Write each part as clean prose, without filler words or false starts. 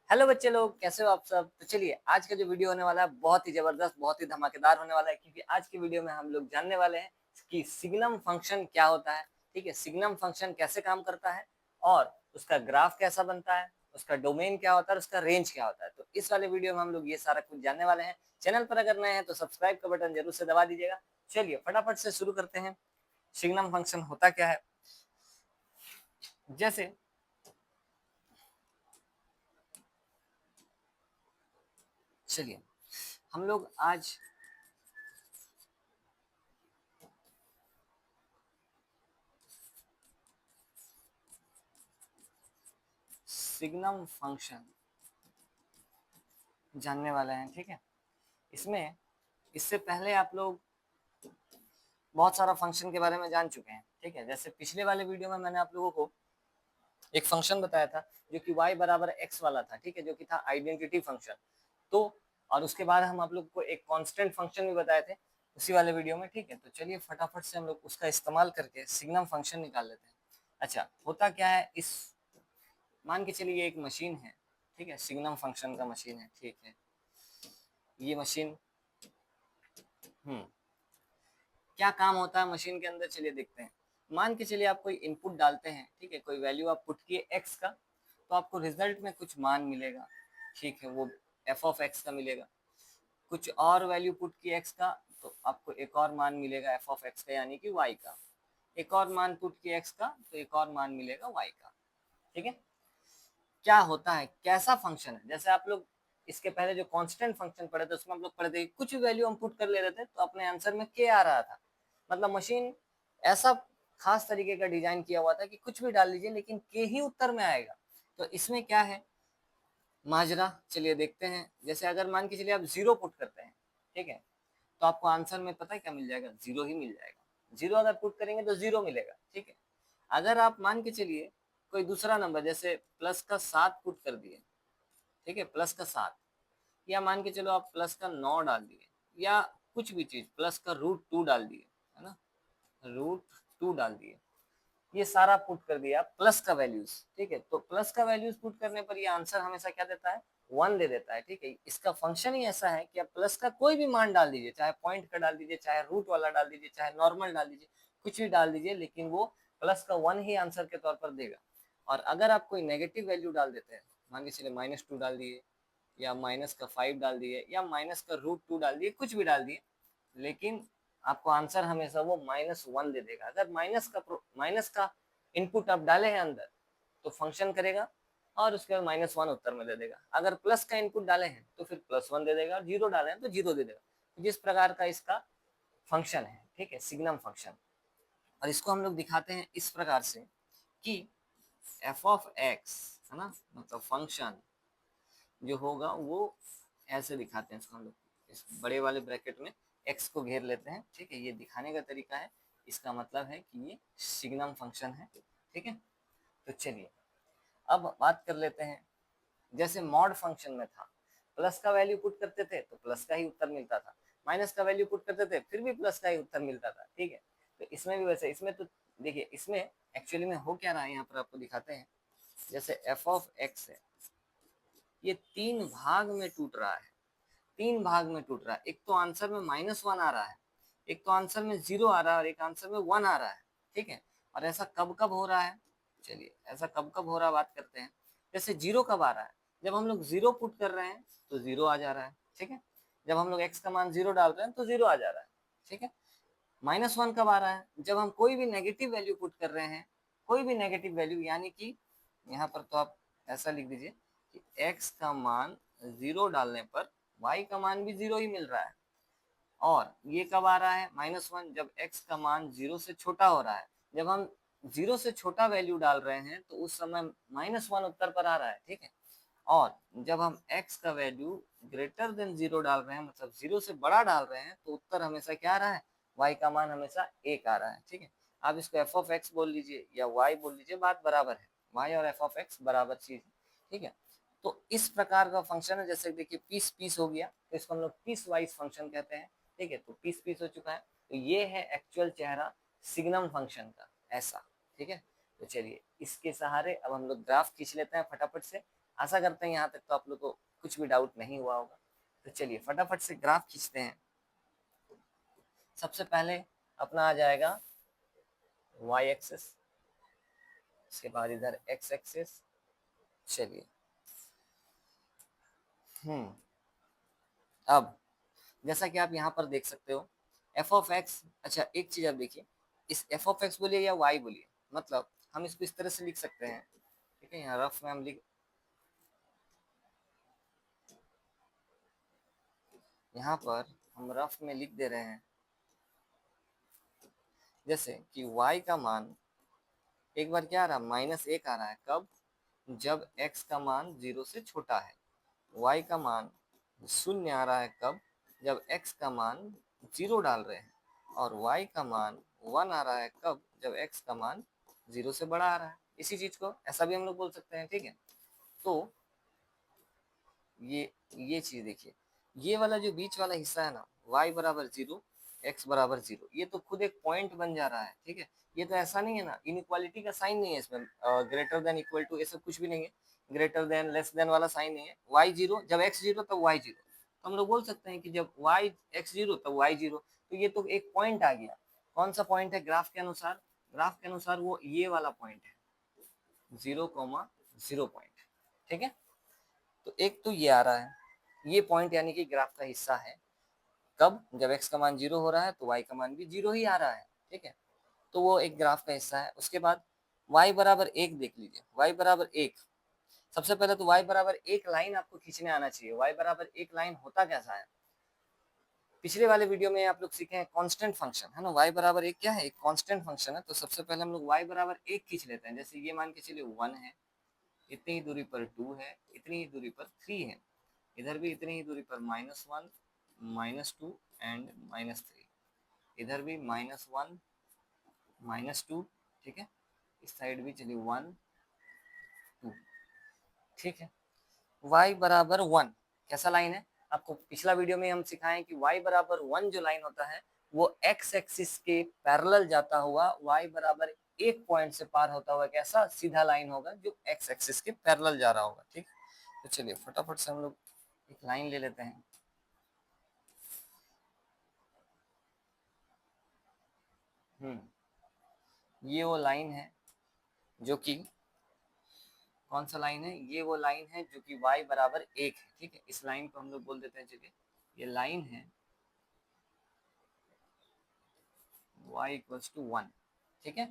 Hello बच्चे लोग, कैसे हो आप सब। तो चलिए आज का जो वीडियो होने वाला है बहुत ही जबरदस्त, बहुत ही धमाकेदार होने वाला है, क्योंकि आज की वीडियो में हम लोग जानने वाले हैं कि सिग्नम फंक्शन क्या होता है। ठीक है, सिग्नम फंक्शन कैसे काम करता है और उसका ग्राफ कैसा बनता है, उसका डोमेन क्या होता है, उसका रेंज क्या होता है। तो इस वाले वीडियो में हम लोग ये सारा कुछ जानने वाले हैं। चैनल पर अगर नए हैं तो सब्सक्राइब का बटन जरूर से दबा दीजिएगा। चलिए फटाफट से शुरू करते हैं। सिग्नम फंक्शन होता क्या है, जैसे चलिए हम लोग आज सिग्नम फंक्शन जानने वाले हैं। ठीक है, इसमें इससे पहले आप लोग बहुत सारा फंक्शन के बारे में जान चुके हैं। ठीक है, जैसे पिछले वाले वीडियो में मैंने आप लोगों को एक फंक्शन बताया था जो कि y बराबर x वाला था। ठीक है, जो कि था आइडेंटिटी फंक्शन। तो और उसके बाद हम आप लोग को एक कांस्टेंट फंक्शन भी बताए थे उसी वाले वीडियो में। ठीक है, तो चलिए फटाफट से हम लोग उसका इस्तेमाल करके सिग्नम फंक्शन निकाल लेते हैं। अच्छा, होता क्या है, इस मान के चलिए एक मशीन है। ठीक है, सिग्नम फंक्शन का मशीन है। ठीक है, ये मशीन क्या काम होता है मशीन के अंदर, चलिए देखते हैं। मान के चलिए आप कोई इनपुट डालते हैं। ठीक है, कोई वैल्यू आप पुट किए एक्स का, तो आपको रिजल्ट में कुछ मान मिलेगा। ठीक है, वो एफ ऑफ एक्स का मिलेगा। कुछ और वैल्यू पुट किए एक्स का, तो आपको एक और मान मिलेगा एफ ऑफ एक्स का, यानी कि वाई का। एक और मान पुट किए एक्स का, तो एक और मान मिलेगा वाई का। ठीक है, क्या होता है, कैसा फंक्शन है। जैसे आप लोग इसके पहले जो कांस्टेंट फंक्शन पढ़े थे उसमें हम लोग पढ़े थे कुछ भी वैल्यू हम पुट कर ले रहे थे तो अपने आंसर में के आ रहा था। मतलब मशीन ऐसा खास तरीके का डिजाइन किया हुआ था कि कुछ भी डाल लीजिए लेकिन के ही उत्तर में आएगा। तो इसमें क्या है माजरा, चलिए देखते हैं। जैसे अगर मान के चलिए आप जीरो पुट करते हैं, ठीक है, तो आपको आंसर में पता है क्या मिल जाएगा, जीरो ही मिल जाएगा। जीरो अगर पुट करेंगे तो जीरो मिलेगा। ठीक है, अगर आप मान के चलिए कोई दूसरा नंबर जैसे प्लस का 7 पुट कर दिए, ठीक है, प्लस का 7, या मान के चलो आप प्लस का 9 डाल दिए, या कुछ भी चीज प्लस का रूट 2 डाल दिए, है ना, रूट 2 डाल दिए, ये सारा पुट कर दिया प्लस का वैल्यूज। ठीक है, तो प्लस का वैल्यूज पुट करने पर ये आंसर हमेशा क्या देता है, 1 दे देता है। ठीक है, इसका फंक्शन ही ऐसा है कि आप प्लस का कोई भी मान डाल दीजिए, चाहे पॉइंट का डाल दीजिए, चाहे रूट वाला डाल दीजिए, चाहे नॉर्मल डाल दीजिए, कुछ भी डाल दीजिए, लेकिन वो प्लस का 1 ही आंसर के तौर पर देगा। और अगर आप कोई नेगेटिव वैल्यू डाल देते हैं, मान के चलिए -2 डाल दिए, या -5 डाल दिए, या -√2 डाल दिए, कुछ भी डाल दिए, लेकिन आपको आंसर हमेशा वो -1 दे देगा। अगर माइनस का इनपुट आप डाले हैं अंदर तो फंक्शन करेगा और उसके बाद -1 उत्तर में दे देगा। अगर प्लस का इनपुट डाले हैं तो फिर +1 दे देगा, और जीरो डाले हैं तो जीरो दे देगा। जिस प्रकार का इसका फंक्शन है, ठीक है, सिग्नम फंक्शन। और इसको हम लोग दिखाते हैं इस प्रकार से कि एफ ऑफ एक्स, है ना, मतलब फंक्शन जो होगा वो ऐसे दिखाते हैं इसको हम लोग, इस बड़े वाले ब्रैकेट में एक्स को घेर लेते हैं। ठीक है, ये दिखाने का तरीका है। इसका मतलब है कि ये सिग्नम फंक्शन है। ठीक है, तो चलिए अब बात कर लेते हैं। जैसे मॉड फंक्शन में था, प्लस का वैल्यू पुट करते थे तो प्लस का ही उत्तर मिलता था, माइनस का वैल्यू पुट करते थे फिर भी प्लस का ही उत्तर मिलता था। ठीक है, तो इसमें भी वैसे, इसमें तो देखिए इसमें एक्चुअली में हो क्या रहा है, यहाँ पर आपको दिखाते हैं। जैसे एफ ऑफ एक्स है, ये 3 भाग में टूट रहा है। 3 भाग में टूट रहा है। एक तो आंसर में -1 आ रहा है, एक तो आंसर में 0 आ रहा है, और एक आंसर में 1 आ रहा है। ठीक है, और ऐसा कब कब हो रहा है, चलिए ऐसा कब कब हो रहा है बात करते हैं। जैसे जीरो कब आ रहा है, जब हम लोग जीरो पुट कर रहे हैं तो जीरो आ जा रहा है। ठीक है, जब हम लोग एक्स का मान जीरो डाल रहे हैं तो जीरो आ जा रहा है। ठीक है, -1 कब आ रहा है, जब हम कोई भी नेगेटिव वैल्यू पुट कर रहे हैं, कोई भी नेगेटिव वैल्यू, यानी कि यहाँ पर तो आप ऐसा लिख दीजिए कि x का मान 0 डालने पर y का मान भी 0 ही मिल रहा है। और ये कब आ रहा है -1, जब x का मान 0 से छोटा हो रहा है। जब हम 0 से छोटा वैल्यू डाल रहे हैं तो उस समय -1 उत्तर पर आ रहा है। ठीक है, और जब हम x का वैल्यू ग्रेटर देन 0 डाल रहे हैं, मतलब 0 से बड़ा डाल रहे हैं, तो उत्तर हमेशा क्या आ रहा है, y का मान हमेशा 1 आ रहा है। ठीक है, आप इसको एफ ऑफ एक्स बोल लीजिए या y बोल लीजिए, बात बराबर है। y और एफ ऑफ एक्स बराबर चीज है। ठीक है, तो इस प्रकार का फंक्शन है। जैसे देखिए पीस पीस हो गया, तो इसको हम लोग पीस वाइज फंक्शन कहते हैं। ठीक है, तो पीस पीस हो चुका है, तो ये है एक्चुअल चेहरा सिग्नम फंक्शन का, ऐसा। ठीक है, तो चलिए इसके सहारे अब हम लोग ग्राफ खींच लेते हैं फटाफट से। आशा करते हैं यहाँ तक तो आप लोग को कुछ भी डाउट नहीं हुआ होगा। तो चलिए फटाफट से ग्राफ खींचते हैं। सबसे पहले अपना आ जाएगा y एक्सिस, उसके बाद इधर x एक्सिस। चलिए अब जैसा कि आप यहाँ पर देख सकते हो एफ ऑफ एक्स, अच्छा एक चीज आप देखिए, इस एफ ऑफ एक्स बोलिए या वाई बोलिए, मतलब हम इसको इस तरह से लिख सकते हैं, ठीक है। यहाँ रफ में हम लिख, यहाँ पर हम रफ में लिख दे रहे हैं जैसे कि y का मान एक बार क्या आ रहा है, -1 आ रहा है, कब, जब x का मान 0 से छोटा है। y का मान 0 आ रहा है कब, जब x का मान 0 डाल रहे हैं। और y का मान 1 आ रहा है कब, जब x का मान 0 से बड़ा आ रहा है। इसी चीज को ऐसा भी हम लोग बोल सकते हैं, ठीक है। तो ये चीज देखिए, ये वाला जो बीच वाला हिस्सा है ना, y बराबर 0, x बराबर 0, ये तो खुद एक पॉइंट बन जा रहा है, ठीक है। ये तो ऐसा नहीं है ना, इनइक्वालिटी का साइन नहीं है इसमें, ग्रेटर देन इक्वल टू ये सब कुछ भी नहीं है, ग्रेटर देन लेस देन वाला साइन नहीं है। y 0, जब x 0 तब y 0, तो हम लोग बोल सकते हैं कि जब y x 0 तब y 0। तो ये तो एक पॉइंट आ गया। कौन सा पॉइंट है ग्राफ के अनुसार, ग्राफ के अनुसार वो ये वाला पॉइंट है 0,0 पॉइंट, ठीक है। तो एक तो ये आ रहा है, ये पॉइंट यानी कि ग्राफ का हिस्सा है। कब, जब x का मान 0 हो रहा है तो y का मान भी 0 ही आ रहा है, ठीक है। तो वो एक ग्राफ का हिस्सा है। उसके बाद y बराबर 1 देख लीजिए, y बराबर 1, सबसे पहले तो y बराबर 1 लाइन आपको खींचने आना चाहिए। y बराबर 1 लाइन होता कैसा है, पिछले वाले वीडियो में आप लोग सीखे हैं कांस्टेंट फंक्शन, है ना। y बराबर 1 क्या है, एक कांस्टेंट फंक्शन है। तो सबसे पहले हम लोग y बराबर 1 खींच लेते हैं। जैसे ये मान के चलिए 1 है, इतनी ही दूरी पर 2 है, इतनी ही दूरी पर 3 है, इधर भी इतनी ही दूरी पर -1, -2 एंड -3, इधर भी -1, -2, ठीक है। इस साइड भी चलिए 1, 2, ठीक है। y बराबर 1 कैसा लाइन है, आपको पिछला वीडियो में हम सिखाएं कि y बराबर 1 जो लाइन होता है वो x एक्सिस के पैरेलल जाता हुआ y बराबर 1 पॉइंट से पार होता हुआ कैसा सीधा लाइन होगा जो x एक्सिस के पैरेलल जा रहा होगा, ठीक। तो चलिए फटाफट से हम लोग एक लाइन ले लेते हैं। ये वो लाइन है जो कि, कौन सा लाइन है, ये वो लाइन है जो कि y बराबर 1 है, ठीक है। इस लाइन को हम लोग बोल देते हैं, चलिए ये लाइन है y इक्वल्स टू 1, ठीक है।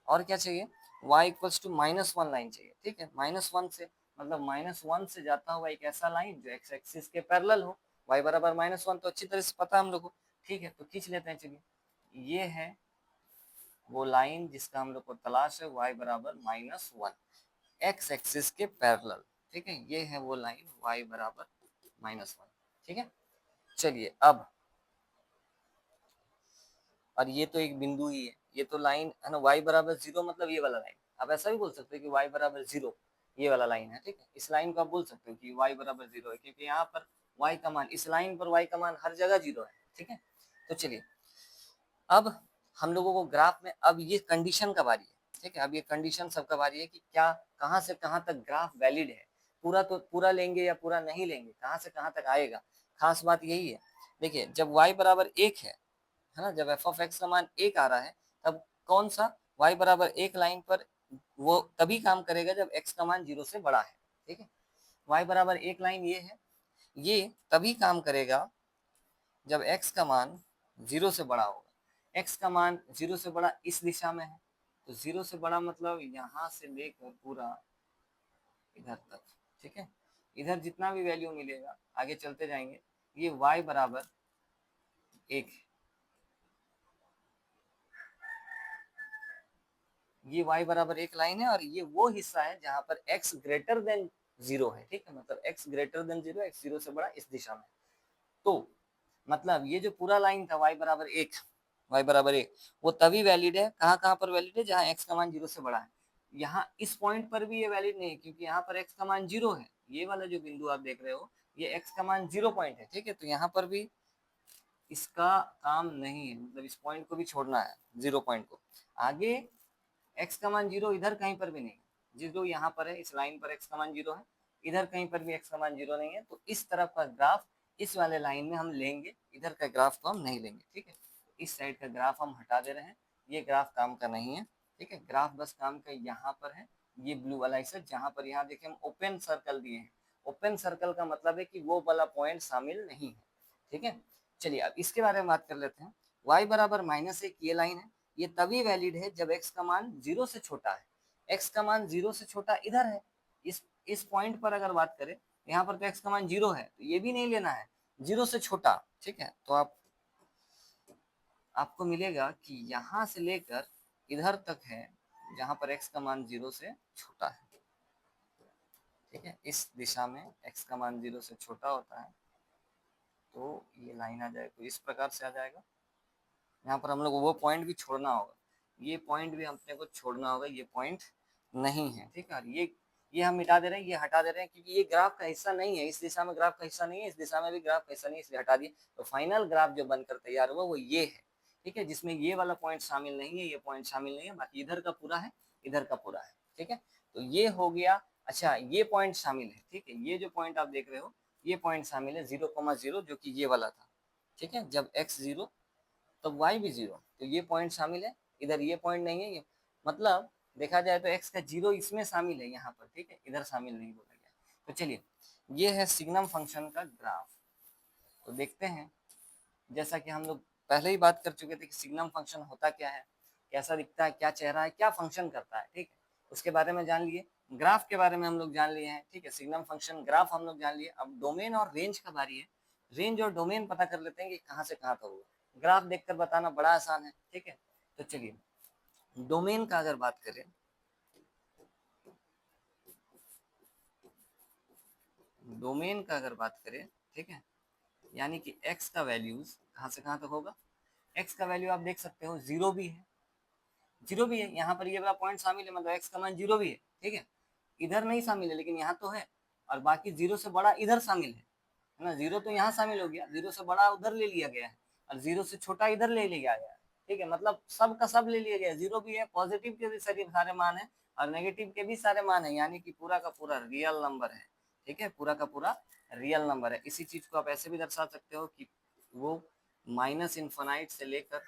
और क्या चाहिए, y इक्वल्स टू -1 लाइन चाहिए, ठीक है। -1 से मतलब -1 से जाता हुआ एक ऐसा लाइन जो x एक्सिस के पैरेलल हो। y बराबर -1 तो अच्छी तरह से पता है हम लोग को, ठीक है। तो खींच लेते हैं, चलिए ये है वो लाइन जिसका हम लोग को तलाश है, y बराबर -1 x एक्सिस के पैरेलल, ठीक है। ये है वो लाइन y बराबर -1, ठीक है। चलिए अब, और ये तो एक बिंदु ही है, ये तो लाइन है ना, y बराबर 0 मतलब ये वाला लाइन। आप ऐसा भी बोल सकते हो कि y बराबर 0 ये वाला लाइन है, ठीक है। इस लाइन को आप बोल सकते हो कि y बराबर 0 है, क्योंकि यहाँ पर y का मान, इस लाइन पर y का मान हर जगह 0 है, ठीक है। तो चलिए अब हम लोगों को ग्राफ में अब ये कंडीशन का बारी है, ठीक है। अब ये कंडीशन सबका बारी है कि क्या, कहाँ से कहाँ तक ग्राफ वैलिड है, पूरा तो पूरा लेंगे या पूरा नहीं लेंगे, कहाँ से कहाँ तक आएगा। खास बात यही है, देखिए जब y बराबर 1 है ना, जब एफ ऑफ एक्स का मान 1 आ रहा है तब कौन सा, y बराबर 1 लाइन पर वो तभी काम करेगा जब x का मान 0 से बड़ा है, ठीक है। y बराबर 1 लाइन ये है, ये तभी काम करेगा जब x का मान 0 से बड़ा होगा। x का मान 0 से बड़ा इस दिशा में है, तो 0 से बड़ा मतलब यहाँ से लेकर पूरा इधर तक, ठीक है। इधर जितना भी वैल्यू मिलेगा आगे चलते जाएंगे, ये y बराबर 1, ये y बराबर 1 लाइन है, और ये वो हिस्सा है जहां पर x ग्रेटर देन 0 है, ठीक है। मतलब x ग्रेटर देन 0, x 0 से बड़ा इस दिशा में। तो मतलब ये जो पूरा लाइन था y बराबर 1, y बराबर 1, वो तभी वैलिड है, कहाँ कहाँ पर वैलिड है, जहाँ x का मान 0 से बड़ा है। यहाँ इस पॉइंट पर भी ये वैलिड नहीं है, क्योंकि यहाँ पर x का मान 0 है। ये वाला जो बिंदु आप देख रहे हो, ये x का मान 0 पॉइंट है, ठीक है। तो यहाँ पर भी इसका काम नहीं है, मतलब इस पॉइंट को भी छोड़ना है, 0 पॉइंट को। आगे x का मान 0 इधर कहीं पर भी नहीं, जो यहाँ पर है इस लाइन पर x का मान 0 है, इधर कहीं पर भी x का मान 0 नहीं है, तो इस तरफ का ग्राफ इस वाले लाइन में हम लेंगे, इधर का ग्राफ को हम नहीं लेंगे, ठीक है। इस साइड का ग्राफ हम हटा दे रहे हैं, ये ग्राफ काम का नहीं है, ठीक है। ग्राफ बस काम का यहाँ पर है, ये ब्लू वाला हिस्सा जहाँ पर यहाँ देखिए हम ओपन सर्कल दिए हैं। ओपन सर्कल का मतलब है कि वो वाला पॉइंट शामिल नहीं है, ठीक है। चलिए अब इसके बारे में बात कर लेते हैं। y बराबर -1 ये लाइन है, ये तभी वैलिड है जब x का मान 0 से छोटा है। x का मान 0 से छोटा इधर है, इस पॉइंट पर अगर बात करें, यहाँ पर तो x का मान 0 है, तो ये भी नहीं लेना है, 0 से छोटा, ठीक है। तो आपको मिलेगा कि यहाँ से लेकर इधर तक है जहाँ पर x का मान 0 से छोटा है, ठीक है। इस दिशा में x का मान 0 से छोटा होता है, तो ये लाइन आ जाएगा, तो इस प्रकार से आ जाएगा। यहाँ पर हम लोग वो पॉइंट भी छोड़ना होगा, ये पॉइंट भी अपने को छोड़ना होगा, ये पॉइंट नहीं है, ठीक है। ये हम मिटा दे रहे हैं, ये हटा दे रहे हैं, क्योंकि ये ग्राफ का हिस्सा नहीं है, इस दिशा में ग्राफ का हिस्सा नहीं है, इस दिशा में भी ग्राफ का हिस्सा नहीं है, इसलिए हटा दिए। तो फाइनल ग्राफ जो बनकर तैयार हुआ वो ये है, ठीक है, जिसमें ये वाला पॉइंट शामिल नहीं है, ये पॉइंट शामिल नहीं है, बाकी इधर का पूरा है, इधर का पूरा है, ठीक है। तो ये हो गया। अच्छा, ये पॉइंट शामिल है, ठीक है, ये जो पॉइंट आप देख रहे हो ये पॉइंट शामिल है 0,0, जो कि ये वाला था, ठीक है। जब x 0 तब y भी 0, तो ये पॉइंट शामिल है, इधर ये पॉइंट नहीं है, ये मतलब देखा जाए तो x का 0 इसमें शामिल है यहाँ पर, ठीक है, इधर शामिल नहीं बोला गया। तो चलिए, ये है सिग्नम फंक्शन का ग्राफ। तो देखते हैं, जैसा कि हम लोग पहले ही बात कर चुके थे कि सिग्नम फंक्शन होता क्या है, कैसा दिखता है, क्या चेहरा है, क्या फंक्शन करता है, ठीक है, उसके बारे में जान लिए। ग्राफ के बारे में हम लोग जान लिए हैं, ठीक है, सिग्नम फंक्शन ग्राफ हम लोग जान लिए। अब डोमेन और रेंज का बारी है, रेंज और डोमेन पता कर लेते हैं कि कहाँ से कहाँ तक होगा। ग्राफ देखकर बताना बड़ा आसान है, ठीक है। तो चलिए, डोमेन का अगर बात करें, डोमेन का अगर बात करें, ठीक है, यानी कि x का वैल्यूज कहाँ से कहाँ तक होगा। x का वैल्यू आप देख सकते हो 0 भी है, 0 भी है, यहाँ पर ये वाला पॉइंट शामिल है, मतलब x का मान 0 भी है, ठीक है। इधर नहीं शामिल है लेकिन यहाँ तो है, और बाकी 0 से बड़ा इधर शामिल है ना। 0 तो यहाँ शामिल हो गया, 0 से बड़ा उधर ले लिया गया है, और 0 से छोटा इधर ले लिया गया है, ठीक है। मतलब सब का सब ले लिया गया, 0 भी है, पॉजिटिव के भी सारे मान है, और नेगेटिव के भी सारे मान है, यानी कि पूरा का पूरा रियल नंबर है, ठीक है, पूरा का पूरा रियल नंबर है। इसी चीज को आप ऐसे भी दर्शा सकते हो कि वो -इनफाइनाइट से लेकर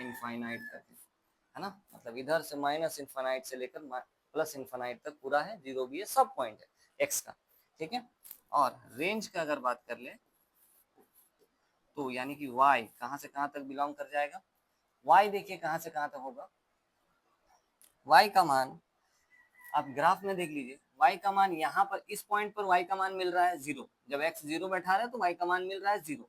इनफाइनाइट तक है ना, मतलब इधर से -इनफाइनाइट से लेकर +इनफाइनाइट तक पूरा है, 0 भी है, सब पॉइंट है एक्स का, ठीक है। और रेंज का अगर बात कर ले, तो यानी कि y कहाँ से कहाँ तक बिलोंग कर जाएगा। y देखिए कहाँ से कहाँ तक होगा, y का मान आप ग्राफ में देख लीजिए, y का मान यहाँ पर इस पॉइंट पर y का मान मिल रहा है 0, जब x 0 बैठा रहा है तो y का मान मिल रहा है 0।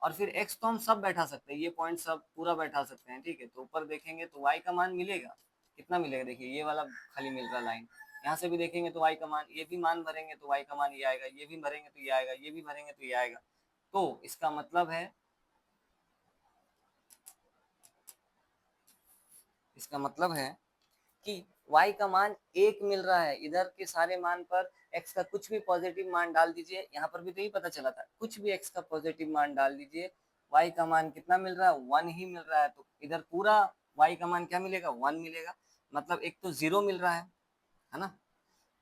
और फिर x तो हम सब बैठा सकते हैं, ये पॉइंट सब पूरा बैठा सकते हैं, ठीक है। तो ऊपर देखेंगे तो y का मान मिलेगा, कितना मिलेगा, देखिए ये वाला खाली मिल रहा लाइन, यहाँ से भी देखेंगे तो y का मान, ये भी मान भरेंगे तो y का मान ये आएगा, ये भी भरेंगे तो ये आएगा, ये भी भरेंगे तो ये आएगा। तो इसका मतलब है, इसका मतलब है कि y का मान 1 मिल रहा है, इधर के सारे मान पर x का कुछ भी पॉजिटिव मान डाल दीजिए, यहाँ पर भी तो यही पता चला था, कुछ भी x का पॉजिटिव मान डाल दीजिए, y का मान कितना मिल रहा है, 1 ही मिल रहा है, तो इधर पूरा y का मान क्या मिलेगा, 1 मिलेगा। मतलब एक तो 0 मिल रहा है ना।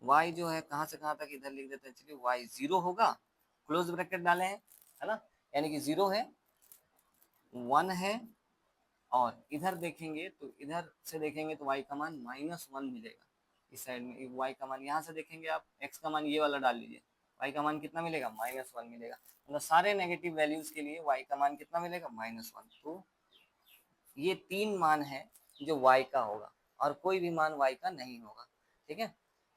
y जो है कहाँ से कहाँ तक इधर लिख देते हैं, चलिए y 0 होगा, क्लोज ब्रैकेट डाले हैं, है ना, यानी कि 0 है, 1 है, और इधर देखेंगे तो इधर से देखेंगे तो y का मान -1 मिलेगा, इस साइड में y का मान, यहाँ से देखेंगे आप x का मान ये वाला डाल लीजिए, y का मान कितना मिलेगा, -1 मिलेगा। मतलब सारे नेगेटिव वैल्यूज के लिए y का मान कितना मिलेगा, -1। तो ये 3 मान है जो y का होगा, और कोई भी मान y का नहीं होगा, ठीक है।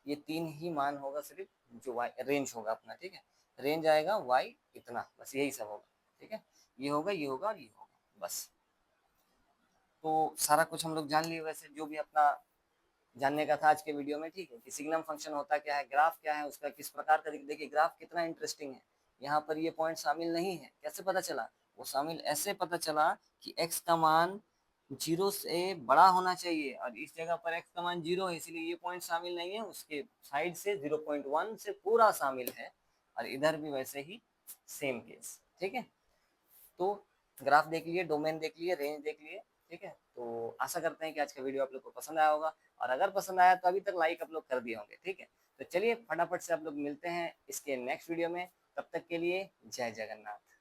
ये 3 ही मान होगा सिर्फ जो y रेंज होगा अपना, ठीक है, रेंज आएगा y इतना, बस यही सब होगा, ठीक है। ये होगा, ये होगा और ये होगा, बस। तो सारा कुछ हम लोग जान लिए, वैसे जो भी अपना जानने का था आज के वीडियो में, ठीक है, कि सिग्नम फंक्शन होता क्या है, ग्राफ क्या है, उसका किस प्रकार का, देखिए ग्राफ कितना इंटरेस्टिंग है। यहाँ पर ये पॉइंट शामिल नहीं है, कैसे पता चला, वो शामिल ऐसे पता चला कि x का मान 0 से बड़ा होना चाहिए, और इस जगह पर x का मान 0 है, इसलिए ये पॉइंट शामिल नहीं है, उसके साइड से 0.1 से पूरा शामिल है, और इधर भी वैसे ही सेम केस, ठीक है। तो ग्राफ देख लिए, डोमेन देख लिए, रेंज देख लिए, ठीक है। तो आशा करते हैं कि आज का वीडियो आप लोग को पसंद आया होगा, और अगर पसंद आया तो अभी तक लाइक आप लोग कर दिए होंगे, ठीक है। तो चलिए फटाफट से आप लोग मिलते हैं इसके नेक्स्ट वीडियो में, तब तक के लिए जय जगन्नाथ।